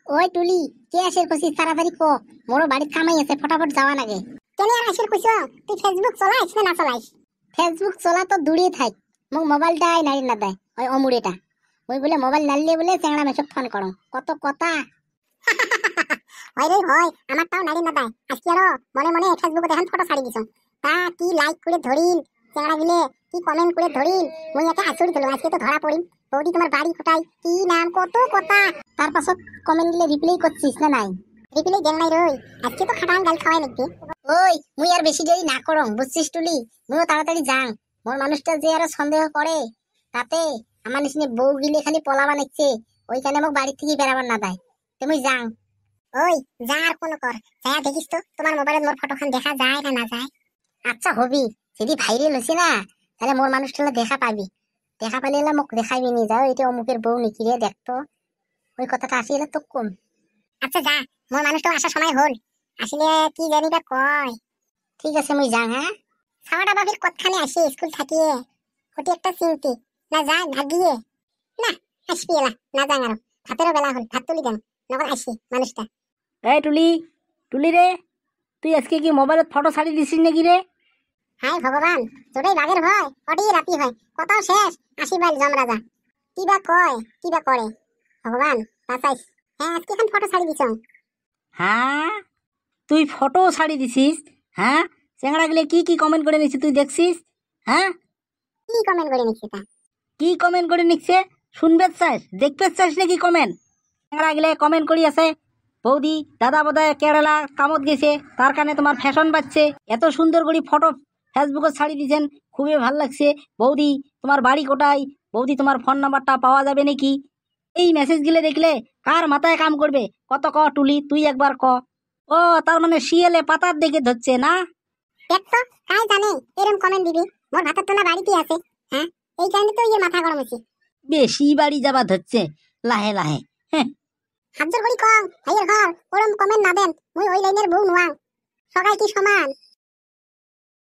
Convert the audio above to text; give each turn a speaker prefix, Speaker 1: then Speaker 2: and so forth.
Speaker 1: ওই টুলি, কে আসের কইছিস তাড়াতাড়ি ক। মোরও বাড়ির কামাই আছে, ফটাফট যাওয়া লাগে।
Speaker 2: কেন আর আসের কইছ? তুই ফেসবুক চলাইছ না চলাইছ?
Speaker 1: ফেসবুক চলা তো দূরে থাক, মোক মোবাইলটাই নাড়ি না দেয় ওই অমুড়েটা। ওই বলে মোবাইল নাড়লে বলে চ্যাংড়া মেসব ফোন করো, কত কথা।
Speaker 2: হয় রে হয়, আমারটাও নাড়ি না দেয়। আজকে আরো মনে মনে ফেসবুকে দেখেন ফটো ছাড়ি দিছ। তা কি লাইক করে ধরিল চেংড়া গিলে, কি কমেন্ট করে ধরিল, মুই একে আচরিত হলো। আজকে তো ধরা পড়িম। বৌদি তোমার বাড়ি কোথায়, কি নাম, কত কথা।
Speaker 1: তার পাছত কমেন্ট দিলে রিপ্লাই করছিস না নাই?
Speaker 2: রিপ্লাই দেন নাই রই। আজকে তো খাটাং গাল খাওয়াই নাকি।
Speaker 1: ওই মুই আর বেশি দেরি না করং, বুঝছিস টুলি? মুইও তাড়াতাড়ি যাং। মোর মানুষটা যে আরো সন্দেহ করে, তাতে আমার নিচিনে বউ গিলে খালি পলাবা নিচ্ছে, ওইখানে মোক বাড়ি থেকে বেড়াবার না দেয়। তুমি যাং।
Speaker 2: ওই যা আর কোন কর, যা দেখিস তো তোমার মোবাইলে মোর ফটোখান দেখা যায় না না যায়।
Speaker 1: আচ্ছা হবি, যদি ভাইরাল হয়েছে না, তাহলে মোর মানুষটা দেখা পাবি। দেখা পাইলে এলা মোক দেখাইবি নি, যাও এটা অমুকের বউ নাকি রে, দেখতো। ওই কথাটা আসিলে তো কম।
Speaker 2: আচ্ছা যা, মোর মানুষটা আসার সময় হল। আসলে কি জানি বা কয়।
Speaker 1: ঠিক আছে মুই যাং। হ্যাঁ,
Speaker 2: সাওয়াটা বাবির কতখানি আসে স্কুল থাকিয়ে, ওটি একটা চিন্তি। না যায় না গিয়ে, না আসবি এলা, না যাং আরো। ভাতেরও বেলা হল, ভাত তুলি দেন, নকল আসি মানুষটা।
Speaker 3: এই টুলি, টুলি রে, তুই আজকে কি মোবাইলত ফটো ছাড়ি দিছিস নাকি রে?
Speaker 2: হায় ভগবান, তোটাই বাঘের ভয়, ওটি রাতি হয়, কথাও শেষ। আসি বাইল জমরাজা, কি বা কয়, কি বা করে, ভগবান বাঁচাইস। হ্যাঁ আজকে এখন ফটো ছাড়ি দিছ।
Speaker 3: হ্যাঁ, তুই ফটো ছাড়ি দিছিস? হ্যাঁ, চেংড়া গেলে কি কি কমেন্ট করে নিছিস তুই দেখছিস? হ্যাঁ,
Speaker 2: কি কমেন্ট করে নিচ্ছে তা?
Speaker 3: কি কমেন্ট করে নিচ্ছে শুনবে চাস, দেখতে চাস নাকি কমেন্ট? চেংড়া গেলে কমেন্ট করি আছে, বৌদি দাদা বোধহয় কেরালা কামত গেছে, তার কারণে তোমার ফ্যাশন বাড়ছে, এত সুন্দর করে ফটো ফেসবুকে ছাড়ি দিয়েছেন, খুবই ভালো লাগছে। বৌদি তোমার বাড়ি কোথায়, বৌদি তোমার ফোন নাম্বারটা পাওয়া যাবে নাকি? এই মেসেজ গুলো দেখলে কার মাথায় কাম করবে? কত ক টুলি, তুই একবার ক। ও তার মানে শিয়ালে পাতার দেখে ধরছে না?
Speaker 2: দেখ তো, কাই জানে এরম কমেন্ট দিবি। মোর ভাতের তো না বাড়িতে আছে। হ্যাঁ, এই কারণে তো ইয়ে মাথা গরম হচ্ছে।
Speaker 3: বেশি বাড়ি যাবা ধরছে লাহে লাহে। হ্যাঁ,
Speaker 2: হাত জোর করি কম, ভাইয়ের ঘর ওরম কমেন্ট না দেন, মুই ওই লাইনের বউ নোয়াং। সবাই কি সমান?